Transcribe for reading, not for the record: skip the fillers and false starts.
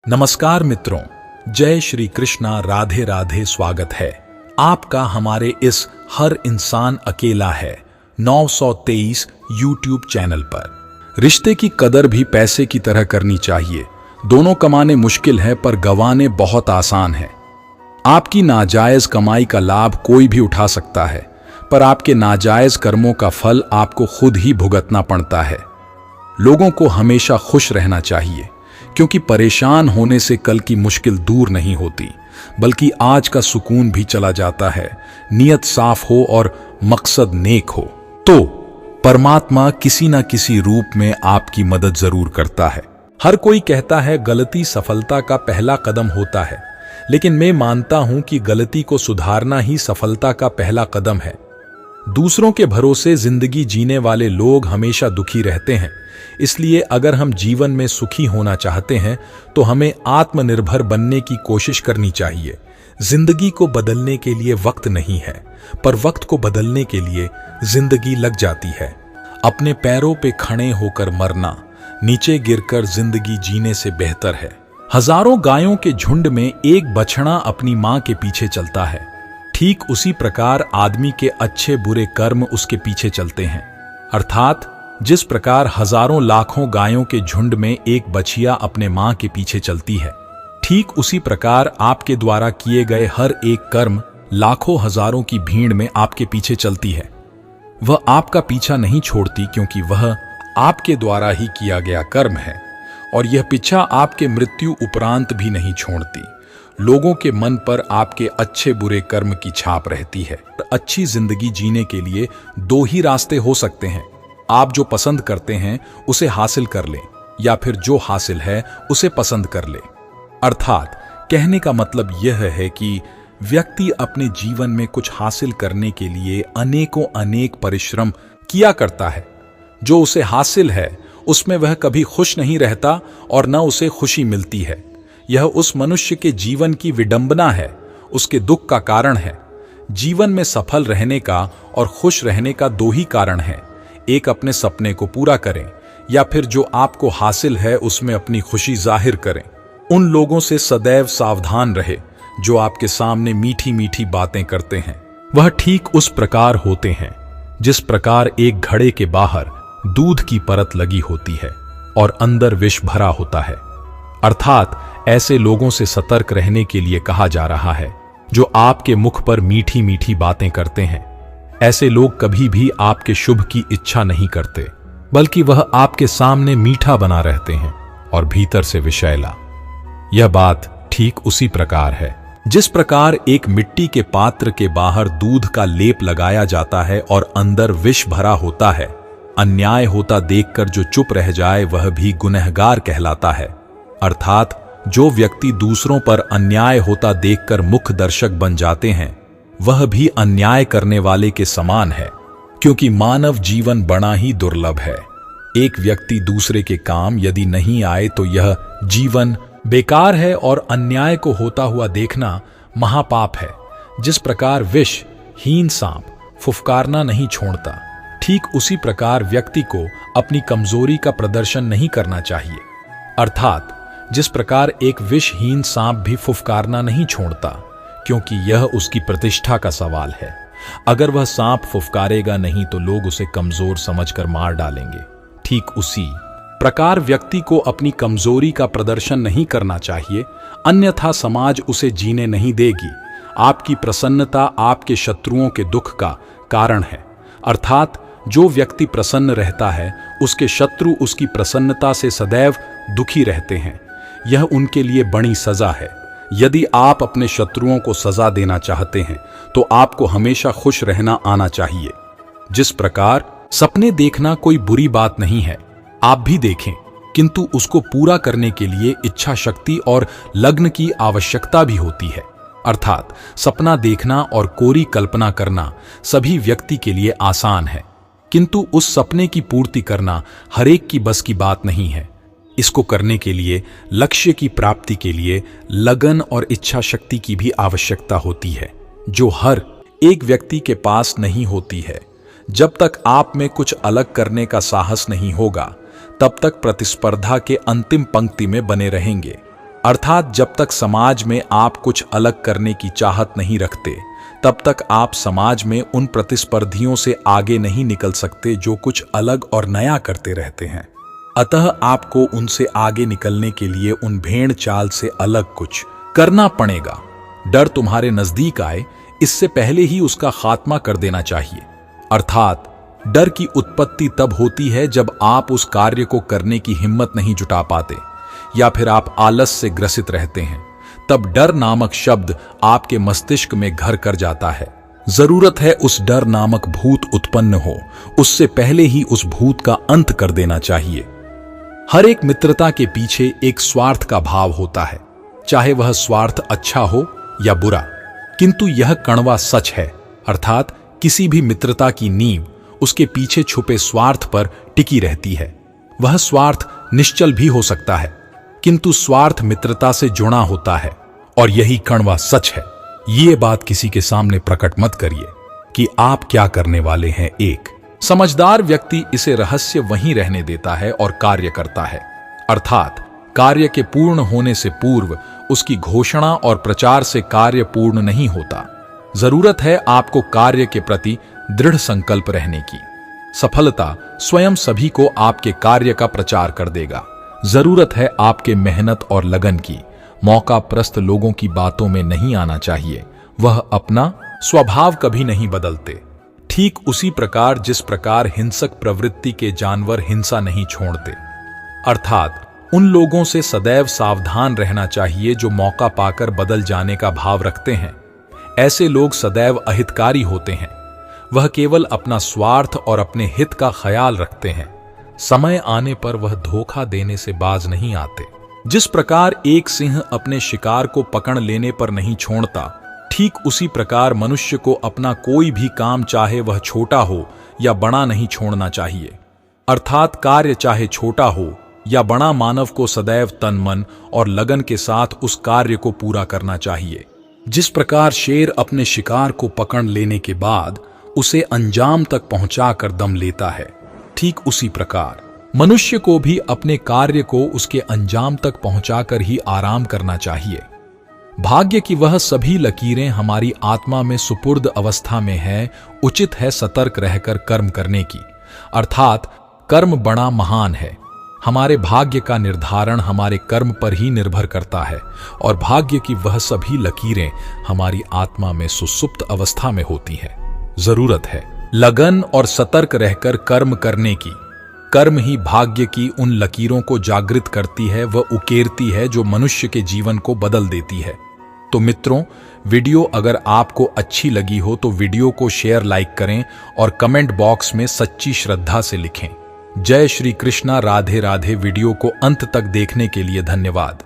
नमस्कार मित्रों, जय श्री कृष्णा, राधे राधे। स्वागत है आपका हमारे इस हर इंसान अकेला है 923 यूट्यूब चैनल पर। रिश्ते की कदर भी पैसे की तरह करनी चाहिए। दोनों कमाने मुश्किल है पर गंवाने बहुत आसान है। आपकी नाजायज कमाई का लाभ कोई भी उठा सकता है, पर आपके नाजायज कर्मों का फल आपको खुद ही भुगतना पड़ता है। लोगों को हमेशा खुश रहना चाहिए, क्योंकि परेशान होने से कल की मुश्किल दूर नहीं होती, बल्कि आज का सुकून भी चला जाता है। नियत साफ हो और मकसद नेक हो तो परमात्मा किसी न किसी रूप में आपकी मदद जरूर करता है। हर कोई कहता है गलती सफलता का पहला कदम होता है, लेकिन मैं मानता हूं कि गलती को सुधारना ही सफलता का पहला कदम है। दूसरों के भरोसे जिंदगी जीने वाले लोग हमेशा दुखी रहते हैं। इसलिए अगर हम जीवन में सुखी होना चाहते हैं तो हमें आत्मनिर्भर बनने की कोशिश करनी चाहिए। जिंदगी को बदलने के लिए वक्त नहीं है, पर वक्त को बदलने के लिए जिंदगी लग जाती है। अपने पैरों पे खड़े होकर मरना नीचे गिरकर जिंदगी जीने से बेहतर है। हजारों गायों के झुंड में एक बछड़ा अपनी मां के पीछे चलता है। ठीक उसी प्रकार आदमी के अच्छे बुरे कर्म उसके पीछे चलते हैं। अर्थात जिस प्रकार हजारों लाखों गायों के झुंड में एक बछिया अपने मां के पीछे चलती है, ठीक उसी प्रकार आपके द्वारा किए गए हर एक कर्म लाखों हजारों की भीड़ में आपके पीछे चलती है। वह आपका पीछा नहीं छोड़ती, क्योंकि वह आपके द्वारा ही किया गया कर्म है, और यह पीछा आपके मृत्यु उपरांत भी नहीं छोड़ती। लोगों के मन पर आपके अच्छे बुरे कर्म की छाप रहती है। अच्छी जिंदगी जीने के लिए दो ही रास्ते हो सकते हैं। आप जो पसंद करते हैं उसे हासिल कर लें, या फिर जो हासिल है उसे पसंद कर ले। अर्थात कहने का मतलब यह है कि व्यक्ति अपने जीवन में कुछ हासिल करने के लिए अनेकों अनेक परिश्रम किया करता है। जो उसे हासिल है उसमें वह कभी खुश नहीं रहता और न उसे खुशी मिलती है। यह उस मनुष्य के जीवन की विडंबना है, उसके दुख का कारण है। जीवन में सफल रहने का और खुश रहने का दो ही कारण है। एक अपने सपने को पूरा करें, या फिर जो आपको हासिल है उसमें अपनी खुशी जाहिर करें। उन लोगों से सदैव सावधान रहे जो आपके सामने मीठी मीठी बातें करते हैं। वह ठीक उस प्रकार होते हैं जिस प्रकार एक घड़े के बाहर दूध की परत लगी होती है और अंदर विष भरा होता है। अर्थात ऐसे लोगों से सतर्क रहने के लिए कहा जा रहा है जो आपके मुख पर मीठी मीठी बातें करते हैं। ऐसे लोग कभी भी आपके शुभ की इच्छा नहीं करते, बल्कि वह आपके सामने मीठा बना रहते हैं और भीतर से विषैला। यह बात ठीक उसी प्रकार है जिस प्रकार एक मिट्टी के पात्र के बाहर दूध का लेप लगाया जाता है और अंदर विष भरा होता है। अन्याय होता देखकर जो चुप रह जाए वह भी गुनहगार कहलाता है। अर्थात जो व्यक्ति दूसरों पर अन्याय होता देखकर मुख दर्शक बन जाते हैं, वह भी अन्याय करने वाले के समान है, क्योंकि मानव जीवन बड़ा ही दुर्लभ है। एक व्यक्ति दूसरे के काम यदि नहीं आए तो यह जीवन बेकार है, और अन्याय को होता हुआ देखना महापाप है। जिस प्रकार विष हीन सांप फुफकारना नहीं छोड़ता, ठीक उसी प्रकार व्यक्ति को अपनी कमजोरी का प्रदर्शन नहीं करना चाहिए। अर्थात जिस प्रकार एक विषहीन सांप भी फुफकारना नहीं छोड़ता, क्योंकि यह उसकी प्रतिष्ठा का सवाल है। अगर वह सांप फुफकारेगा नहीं तो लोग उसे कमजोर समझकर मार डालेंगे। ठीक उसी प्रकार व्यक्ति को अपनी कमजोरी का प्रदर्शन नहीं करना चाहिए, अन्यथा समाज उसे जीने नहीं देगी। आपकी प्रसन्नता आपके शत्रुओं के दुख का कारण है। अर्थात जो व्यक्ति प्रसन्न रहता है उसके शत्रु उसकी प्रसन्नता से सदैव दुखी रहते हैं। यह उनके लिए बड़ी सजा है। यदि आप अपने शत्रुओं को सजा देना चाहते हैं तो आपको हमेशा खुश रहना आना चाहिए। जिस प्रकार सपने देखना कोई बुरी बात नहीं है, आप भी देखें, किंतु उसको पूरा करने के लिए इच्छा शक्ति और लग्न की आवश्यकता भी होती है। अर्थात सपना देखना और कोरी कल्पना करना सभी व्यक्ति के लिए आसान है, किंतु उस सपने की पूर्ति करना हरेक की बस की बात नहीं है। इसको करने के लिए लक्ष्य की प्राप्ति के लिए लगन और इच्छा शक्ति की भी आवश्यकता होती है, जो हर एक व्यक्ति के पास नहीं होती है। जब तक आप में कुछ अलग करने का साहस नहीं होगा, तब तक प्रतिस्पर्धा के अंतिम पंक्ति में बने रहेंगे। अर्थात जब तक समाज में आप कुछ अलग करने की चाहत नहीं रखते, तब तक आप समाज में उन प्रतिस्पर्धियों से आगे नहीं निकल सकते जो कुछ अलग और नया करते रहते हैं। अतः आपको उनसे आगे निकलने के लिए उन भेड़ चाल से अलग कुछ करना पड़ेगा। डर तुम्हारे नजदीक आए इससे पहले ही उसका खात्मा कर देना चाहिए। अर्थात डर की उत्पत्ति तब होती है जब आप उस कार्य को करने की हिम्मत नहीं जुटा पाते या फिर आप आलस से ग्रसित रहते हैं। तब डर नामक शब्द आपके मस्तिष्क में घर कर जाता है। जरूरत है उस डर नामक भूत उत्पन्न हो, उससे पहले ही उस भूत का अंत कर देना चाहिए। हर एक मित्रता के पीछे एक स्वार्थ का भाव होता है, चाहे वह स्वार्थ अच्छा हो या बुरा। किंतु यह कड़वा सच है, अर्थात किसी भी मित्रता की नींव उसके पीछे छुपे स्वार्थ पर टिकी रहती है। वह स्वार्थ निश्चल भी हो सकता है, किंतु स्वार्थ मित्रता से जुड़ा होता है, और यही कड़वा सच है। ये बात किसी के सामने प्रकट मत करिए कि आप क्या करने वाले हैं। एक समझदार व्यक्ति इसे रहस्य वहीं रहने देता है और कार्य करता है। अर्थात कार्य के पूर्ण होने से पूर्व उसकी घोषणा और प्रचार से कार्य पूर्ण नहीं होता। जरूरत है आपको कार्य के प्रति दृढ़ संकल्प रहने की। सफलता स्वयं सभी को आपके कार्य का प्रचार कर देगा। जरूरत है आपके मेहनत और लगन की। मौका प्रस्त लोगों की बातों में नहीं आना चाहिए। वह अपना स्वभाव कभी नहीं बदलते। ठीक उसी प्रकार जिस प्रकार हिंसक प्रवृत्ति के जानवर हिंसा नहीं छोड़ते। अर्थात उन लोगों से सदैव सावधान रहना चाहिए जो मौका पाकर बदल जाने का भाव रखते हैं। ऐसे लोग सदैव अहितकारी होते हैं। वह केवल अपना स्वार्थ और अपने हित का ख्याल रखते हैं। समय आने पर वह धोखा देने से बाज नहीं आते। जिस प्रकार एक सिंह अपने शिकार को पकड़ लेने पर नहीं छोड़ता, ठीक उसी प्रकार मनुष्य को अपना कोई भी काम चाहे वह छोटा हो या बड़ा नहीं छोड़ना चाहिए। अर्थात कार्य चाहे छोटा हो या बड़ा, मानव को सदैव तन मन और लगन के साथ उस कार्य को पूरा करना चाहिए। जिस प्रकार शेर अपने शिकार को पकड़ लेने के बाद उसे अंजाम तक पहुंचाकर दम लेता है, ठीक उसी प्रकार मनुष्य को भी अपने कार्य को उसके अंजाम तक पहुंचाकर ही आराम करना चाहिए। भाग्य की वह सभी लकीरें हमारी आत्मा में सुपुर्द अवस्था में है। उचित है सतर्क रहकर कर्म करने की। अर्थात कर्म बड़ा महान है। हमारे भाग्य का निर्धारण हमारे कर्म पर ही निर्भर करता है, और भाग्य की वह सभी लकीरें हमारी आत्मा में सुसुप्त अवस्था में होती हैं। जरूरत है लगन और सतर्क रहकर कर्म करने की। कर्म ही भाग्य की उन लकीरों को जागृत करती है, वह उकेरती है जो मनुष्य के जीवन को बदल देती है। तो मित्रों, वीडियो अगर आपको अच्छी लगी हो तो वीडियो को शेयर, लाइक करें और कमेंट बॉक्स में सच्ची श्रद्धा से लिखें। जय श्री कृष्णा, राधे राधे। वीडियो को अंत तक देखने के लिए धन्यवाद।